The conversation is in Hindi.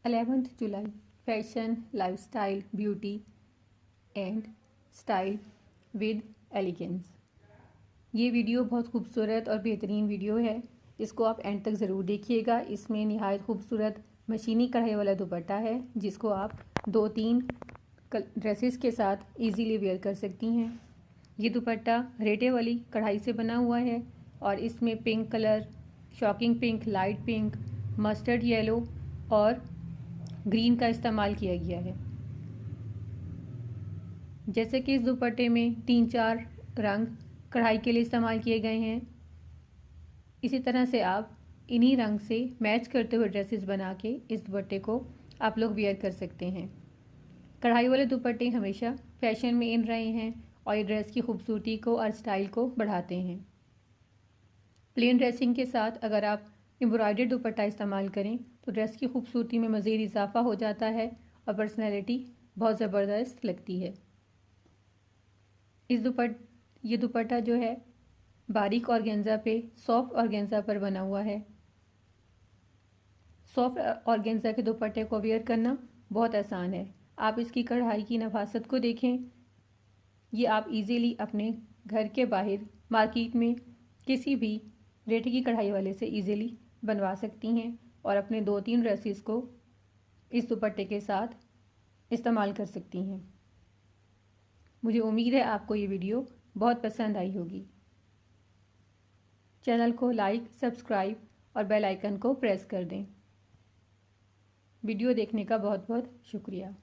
11 जुलाई fashion, lifestyle, beauty and style with elegance. ये वीडियो बहुत खूबसूरत और बेहतरीन वीडियो है, इसको आप एंड तक ज़रूर देखिएगा। इसमें निहायत खूबसूरत मशीनी कढ़ाई वाला दुपट्टा है, जिसको आप 2-3 ड्रेसेस के साथ इजीली वेयर कर सकती हैं। ये दुपट्टा रेटे वाली कढ़ाई से बना हुआ है और इसमें pink colour, shocking pink, light pink, mustard yellow और ग्रीन का इस्तेमाल किया गया है। जैसे कि इस दुपट्टे में 3-4 रंग कढ़ाई के लिए इस्तेमाल किए गए हैं, इसी तरह से आप इन्हीं रंग से मैच करते हुए ड्रेसेस बना के इस दुपट्टे को आप लोग वेयर कर सकते हैं। कढ़ाई वाले दुपट्टे हमेशा फैशन में इन रहे हैं और ये ड्रेस की खूबसूरती को और स्टाइल को बढ़ाते हैं। प्लेन ड्रेसिंग के साथ अगर आप एम्ब्रॉयडर्ड दुपट्टा इस्तेमाल करें तो ड्रेस की खूबसूरती में मज़ीद इजाफा हो जाता है और पर्सनैलिटी बहुत ज़बरदस्त लगती है। ये दुपट्टा जो है बारीक ऑर्गेन्जा पे सॉफ्ट ऑर्गेन्जा पर बना हुआ है। सॉफ्ट ऑर्गेन्जा के दुपट्टे को वेयर करना बहुत आसान है। आप इसकी कढ़ाई की नफासत को देखें। ये आप इजीली अपने घर के बाहर मार्केट में किसी भी रेटे की कढ़ाई वाले से इजीली बनवा सकती हैं और अपने 2-3 ड्रेसेस को इस दुपट्टे के साथ इस्तेमाल कर सकती हैं। मुझे उम्मीद है आपको ये वीडियो बहुत पसंद आई होगी। चैनल को लाइक, सब्सक्राइब और बेल आइकन को प्रेस कर दें। वीडियो देखने का बहुत बहुत शुक्रिया।